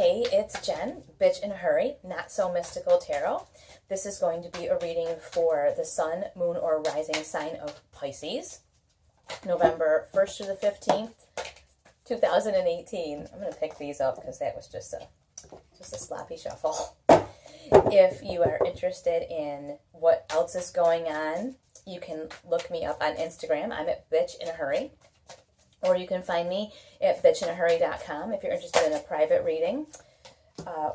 Hey, it's Jen, Bitch in a Hurry, Not So Mystical Tarot. This is going to be a reading for the Sun, Moon, or Rising sign of Pisces, November 1st through the 15th, 2018. I'm going to pick these up because that was just a sloppy shuffle. If you are interested in what else is going on, you can look me up on Instagram. I'm at Bitch in a Hurry. Or you can find me at bitchinahurry.com if you're interested in a private reading.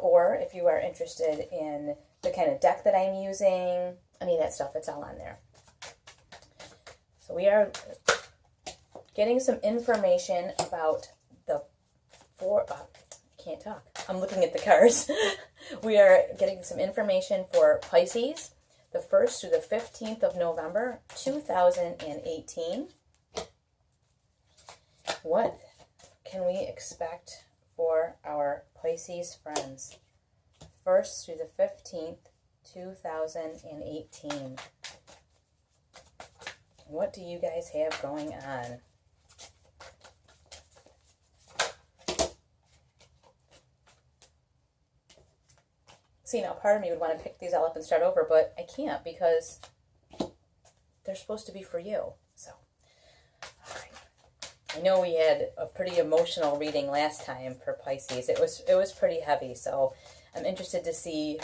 Or if you are interested in the kind of deck that I'm using, any of that stuff, it's all on there. So we are getting some information about the can't talk. I'm looking at the cards. We are getting some information for Pisces, the 1st through the 15th of November, 2018. What can we expect for our Pisces friends? 1st through the 15th, 2018. What do you guys have going on? See, now part of me would want to pick these all up and start over, but I can't because they're supposed to be for you. So, all right. I know we had a pretty emotional reading last time for Pisces. It was pretty heavy, so I'm interested to see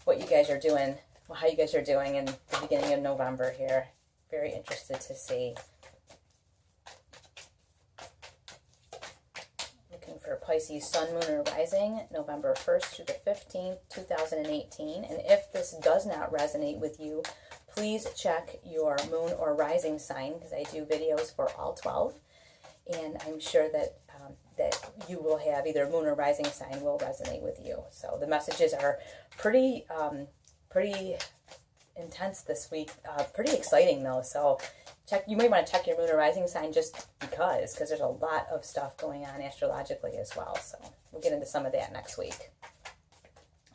what you guys are doing, how you guys are doing in the beginning of November here. Very interested to see. Looking for Pisces Sun, Moon, or Rising, November 1st through the 15th, 2018. And if this does not resonate with you, please check your Moon or Rising sign, because I do videos for all 12. And I'm sure that that you will have either Moon or Rising sign will resonate with you. So the messages are pretty intense this week. Pretty exciting though. So you might want to check your Moon or Rising sign just because there's a lot of stuff going on astrologically as well. So we'll get into some of that next week.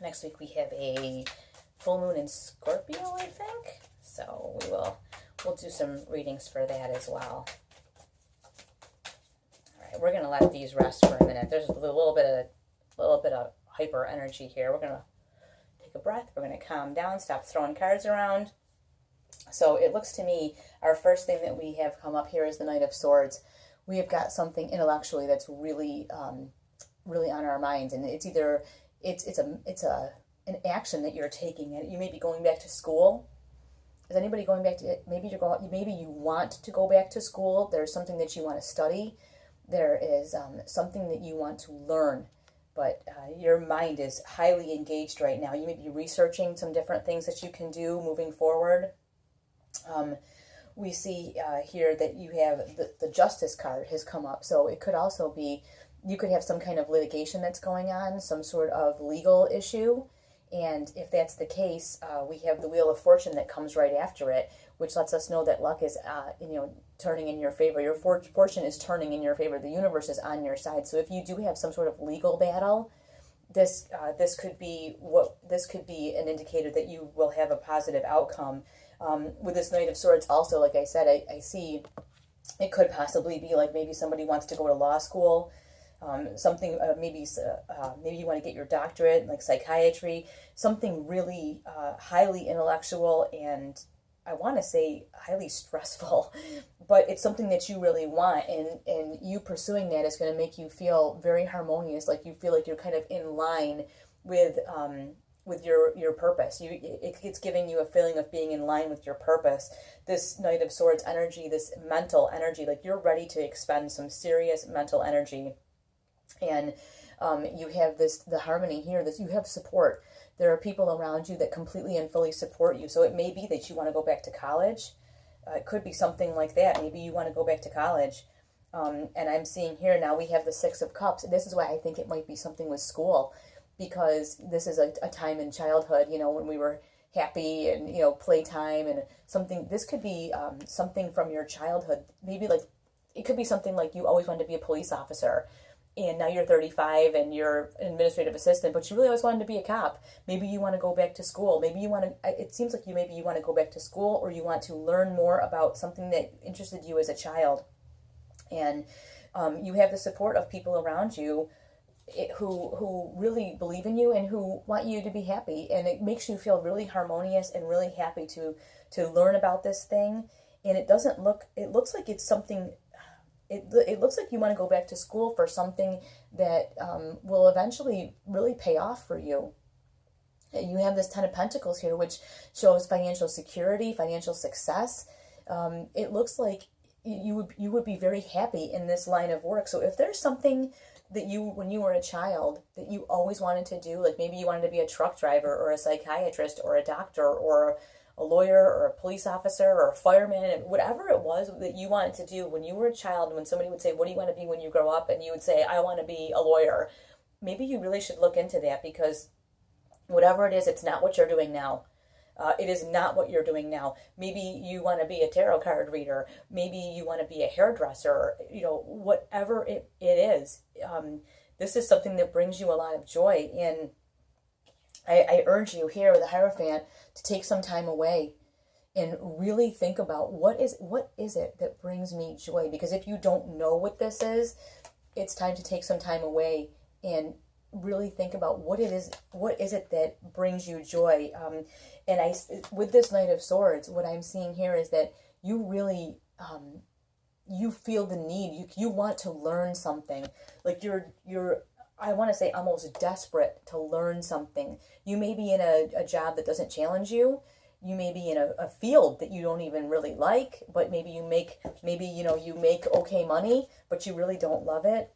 Next week we have a full moon in Scorpio, I think. So we'll do some readings for that as well. We're going to let these rest for a minute. There's a little bit of hyper energy here. We're going to take a breath. We're going to calm down, stop throwing cards around. So it looks to me, our first thing that we have come up here is the Knight of Swords. We have got something intellectually that's really really on our minds, and it's either an action that you're taking, and you may be going back to school. Is anybody going back to maybe you want to go back to school? There's something that you want to study. There is something that you want to learn, but your mind is highly engaged right now. You may be researching some different things that you can do moving forward. We see here that you have the Justice card has come up, so it could also be you could have some kind of litigation that's going on, some sort of legal issue. And if that's the case, we have the Wheel of Fortune that comes right after it, which lets us know that luck is, turning in your favor. Your fortune is turning in your favor. The universe is on your side. So if you do have some sort of legal battle, this could be an indicator that you will have a positive outcome. With this Knight of Swords, also, like I said, I see it could possibly be like maybe somebody wants to go to law school. Maybe you want to get your doctorate, like psychiatry, something really highly intellectual and I want to say highly stressful, but it's something that you really want, and you pursuing that is going to make you feel very harmonious, like you feel like you're kind of in line with your purpose. It's giving you a feeling of being in line with your purpose. This Knight of Swords energy, this mental energy, like you're ready to expend some serious mental energy. And you have the harmony here, that you have support. There are people around you that completely and fully support you. So it may be that you want to go back to college. It could be something like that. Maybe you want to go back to college. And I'm seeing here now we have the Six of Cups. This is why I think it might be something with school, because this is a time in childhood, when we were happy and, playtime and something. This could be something from your childhood. Maybe it could be something like you always wanted to be a police officer. And now you're 35 and you're an administrative assistant, but you really always wanted to be a cop. Maybe you want to go back to school. Maybe you want to, it seems like you want to go back to school, or you want to learn more about something that interested you as a child. And you have the support of people around you who really believe in you and who want you to be happy, and it makes you feel really harmonious and really happy to learn about this thing. And it doesn't look, it looks like it's something, it looks like you want to go back to school for something that will eventually really pay off for you. You have this Ten of Pentacles here, which shows financial security, financial success. It looks like you would be very happy in this line of work. So if there's something that you, when you were a child, that you always wanted to do, like maybe you wanted to be a truck driver or a psychiatrist or a doctor or a lawyer or a police officer or a fireman, and whatever it was that you wanted to do when you were a child, when somebody would say, what do you want to be when you grow up? And you would say, I want to be a lawyer. Maybe you really should look into that, because whatever it is, it's not what you're doing now. It is not what you're doing now. Maybe you want to be a tarot card reader. Maybe you want to be a hairdresser. You know, whatever it is, this is something that brings you a lot of joy. And I urge you here with the Hierophant to take some time away and really think about what is it that brings me joy. Because if you don't know what this is, it's time to take some time away and really think about what is it that brings you joy. And with this Knight of Swords, what I'm seeing here is that you really, you feel the need, you want to learn something. Like you're, I want to say almost desperate to learn something. You may be in a job that doesn't challenge you. You may be in a field that you don't even really like, but maybe you make okay money, but you really don't love it.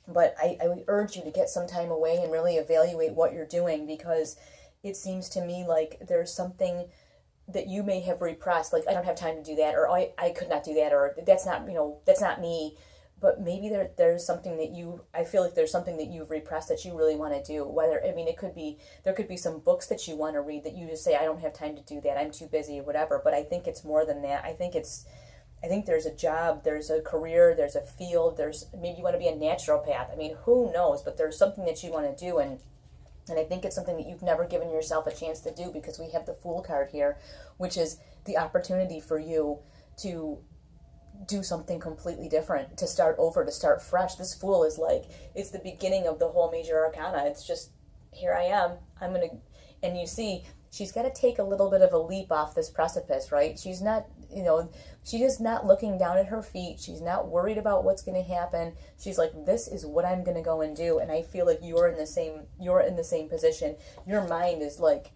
But I would urge you to get some time away and really evaluate what you're doing, because it seems to me like there's something that you may have repressed. Like, I don't have time to do that, or I could not do that, or that's not me. But maybe there's something that I feel like there's something that you've repressed that you really want to do. There could be some books that you want to read that you just say, I don't have time to do that, I'm too busy, or whatever. But I think it's more than that. I think there's a job, there's a career, there's a field, maybe you want to be a naturopath. I mean, who knows? But there's something that you want to do, and I think it's something that you've never given yourself a chance to do, because we have the Fool card here, which is the opportunity for you to do something completely different, to start over, to start fresh. This Fool is like, it's the beginning of the whole major arcana. It's just, here I am. And you see, she's got to take a little bit of a leap off this precipice, right? She's not, she's just not looking down at her feet. She's not worried about what's going to happen. She's like, this is what I'm going to go and do. And I feel like you're in the same position. Your mind is like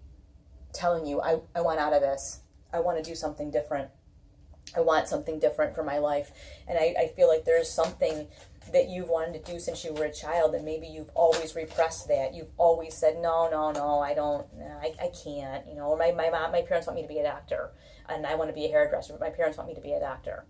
telling you, I want out of this. I want to do something different. I want something different for my life. And I feel like there's something that you've wanted to do since you were a child, and maybe you've always repressed that. You've always said, no, I can't. My parents want me to be a doctor, and I want to be a hairdresser, but my parents want me to be a doctor.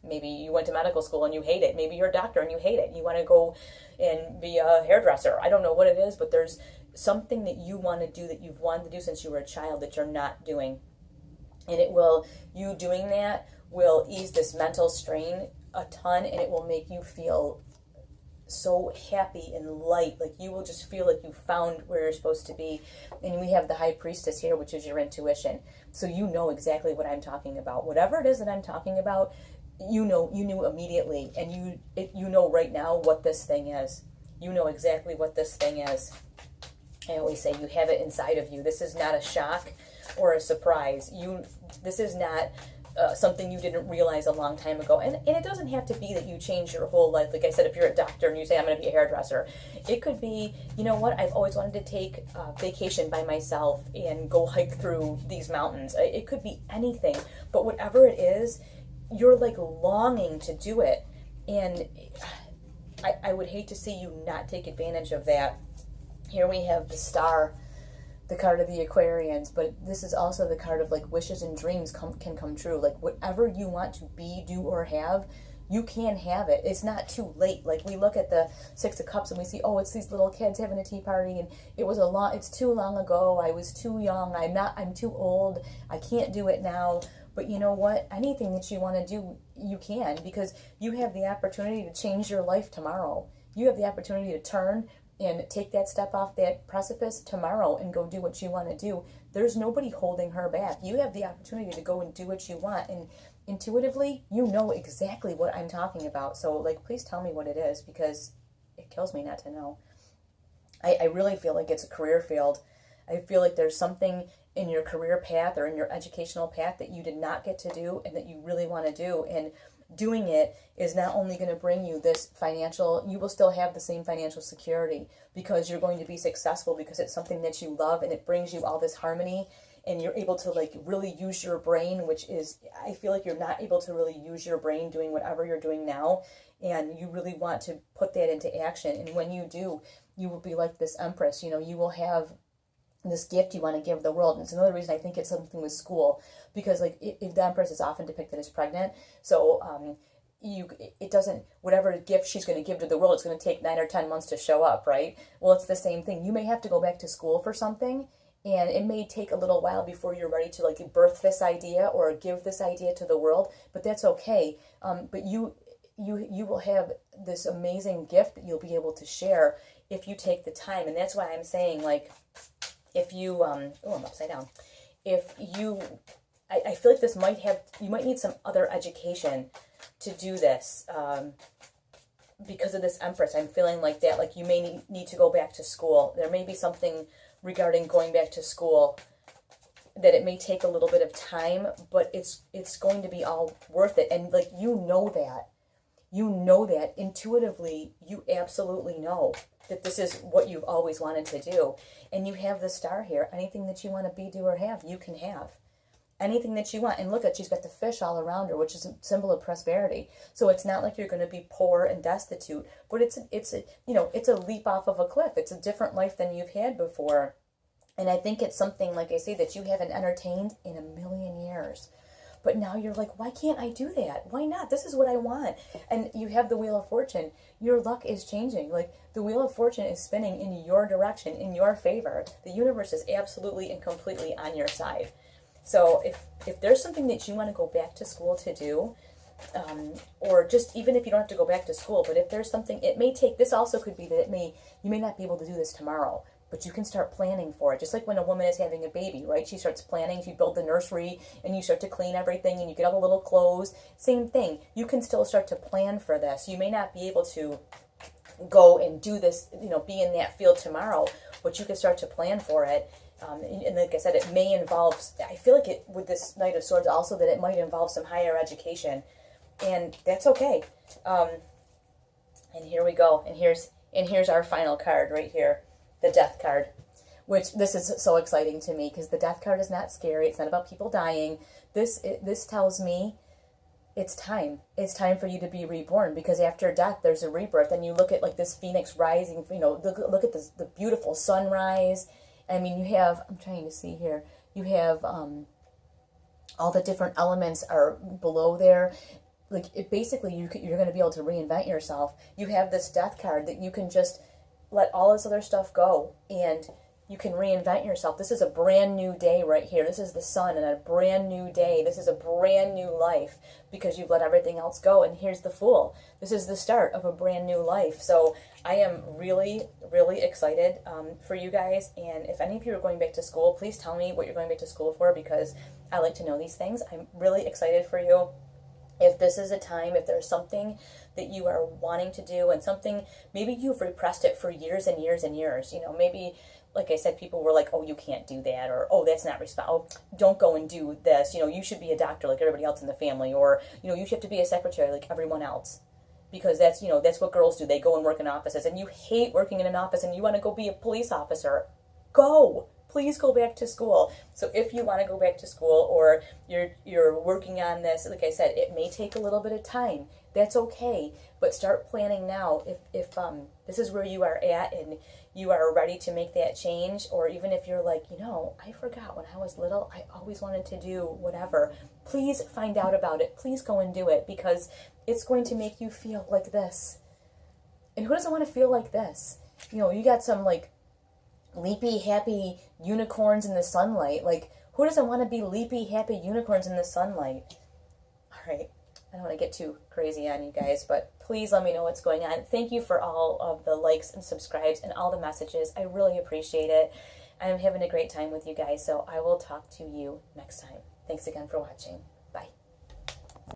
Maybe you went to medical school and you hate it. Maybe you're a doctor and you hate it. You want to go and be a hairdresser. I don't know what it is, but there's something that you want to do that you've wanted to do since you were a child that you're not doing. And you doing that will ease this mental strain a ton, and it will make you feel so happy and light. Like, you will just feel like you found where you're supposed to be. And we have the High Priestess here, which is your intuition. So you know exactly what I'm talking about. Whatever it is that I'm talking about, you knew immediately, and you know right now what this thing is. You know exactly what this thing is. I always say you have it inside of you. This is not a shock or a surprise. This is not something you didn't realize a long time ago. And it doesn't have to be that you change your whole life. Like I said, if you're a doctor and you say, I'm going to be a hairdresser, it could be, you know what, I've always wanted to take a vacation by myself and go hike through these mountains. It could be anything. But whatever it is, you're like longing to do it. And I would hate to see you not take advantage of that. Here we have the Star, the card of the Aquarians, but this is also the card of like wishes and dreams can come true. Like, whatever you want to be, do, or have, you can have it. It's not too late. Like, we look at the Six of Cups and we see, oh, it's these little kids having a tea party, and it's too long ago. I was too young. I'm too old. I can't do it now. But you know what? Anything that you want to do, you can, because you have the opportunity to change your life tomorrow. You have the opportunity to turn and take that step off that precipice tomorrow and go do what you want to do. There's nobody holding her back. You have the opportunity to go and do what you want. And intuitively, you know exactly what I'm talking about. So, like, please tell me what it is, because it kills me not to know. I really feel like it's a career field. I feel like there's something in your career path or in your educational path that you did not get to do and that you really want to do. And doing it is not only going to bring you this financial, you will still have the same financial security because you're going to be successful because it's something that you love and it brings you all this harmony and you're able to like really use your brain, which is, I feel like you're not able to really use your brain doing whatever you're doing now. And you really want to put that into action. And when you do, you will be like this empress, you will have this gift you want to give the world. And it's another reason I think it's something with school, because like if the empress is often depicted as pregnant, so it doesn't, whatever gift she's going to give to the world, it's going to take 9 or 10 months to show up, right? Well, it's the same thing. You may have to go back to school for something, and it may take a little while before you're ready to like birth this idea or give this idea to the world, but that's okay. But you will have this amazing gift that you'll be able to share if you take the time. And that's why I'm saying, like, if you, I'm upside down. If you, I feel like this you might need some other education to do this because of this Empress. I'm feeling like that, like you may need to go back to school. There may be something regarding going back to school that it may take a little bit of time, but it's going to be all worth it. And like, you know that intuitively, you absolutely know that this is what you've always wanted to do. And you have the star here. Anything that you want to be, do, or have, you can have. Anything that you want. And look at, she's got the fish all around her, which is a symbol of prosperity. So it's not like you're going to be poor and destitute, but it's a leap off of a cliff. It's a different life than you've had before. And I think it's something, like I say, that you haven't entertained in a million years. But now you're like, why can't I do that? Why not? This is what I want. And you have the Wheel of Fortune. Your luck is changing. Like, the Wheel of Fortune is spinning in your direction, in your favor. The universe is absolutely and completely on your side. So if there's something that you want to go back to school to do, or just even if you don't have to go back to school, but if there's something, it may take, this also could be that you may not be able to do this tomorrow, but you can start planning for it. Just like when a woman is having a baby, right? She starts planning, she builds the nursery, and you start to clean everything, and you get all the little clothes. Same thing. You can still start to plan for this. You may not be able to go and do this, be in that field tomorrow, but you can start to plan for it. And like I said, it may involve, I feel like it, with this Knight of Swords also, that it might involve some higher education. And that's okay. And here we go. And here's our final card right here. The Death card, which this is so exciting to me because the Death card is not scary. It's not about people dying. This tells me it's time. It's time for you to be reborn, because after death, there's a rebirth. And you look at like this phoenix rising, look at the beautiful sunrise. I mean, you have, I'm trying to see here, you have all the different elements are below there. Like, basically, you're going to be able to reinvent yourself. You have this Death card that you can just let all this other stuff go, and you can reinvent yourself. This is a brand new day right here. This is the sun and a brand new day. This is a brand new life because you've let everything else go. And here's the Fool. This is the start of a brand new life. So I am really, really excited for you guys. And if any of you are going back to school, please tell me what you're going back to school for, because I like to know these things. I'm really excited for you. If this is a time, if there's something that you are wanting to do and something, maybe you've repressed it for years and years and years, maybe, like I said, people were like, oh, you can't do that, or, oh, that's not responsible, don't go and do this, you should be a doctor like everybody else in the family, or, you should have to be a secretary like everyone else, because that's, that's what girls do, they go and work in offices, and you hate working in an office and you want to go be a police officer. Go! Please go back to school. So if you want to go back to school, or you're working on this, like I said, it may take a little bit of time. That's okay, but start planning now. If this is where you are at and you are ready to make that change, or even if you're like, I forgot when I was little, I always wanted to do whatever. Please find out about it. Please go and do it, because it's going to make you feel like this. And who doesn't want to feel like this? You got some like leapy, happy unicorns in the sunlight. Like, who doesn't want to be leapy, happy unicorns in the sunlight? All right. I don't want to get too crazy on you guys, but please let me know what's going on. Thank you for all of the likes and subscribes and all the messages. I really appreciate it. I'm having a great time with you guys, so I will talk to you next time. Thanks again for watching.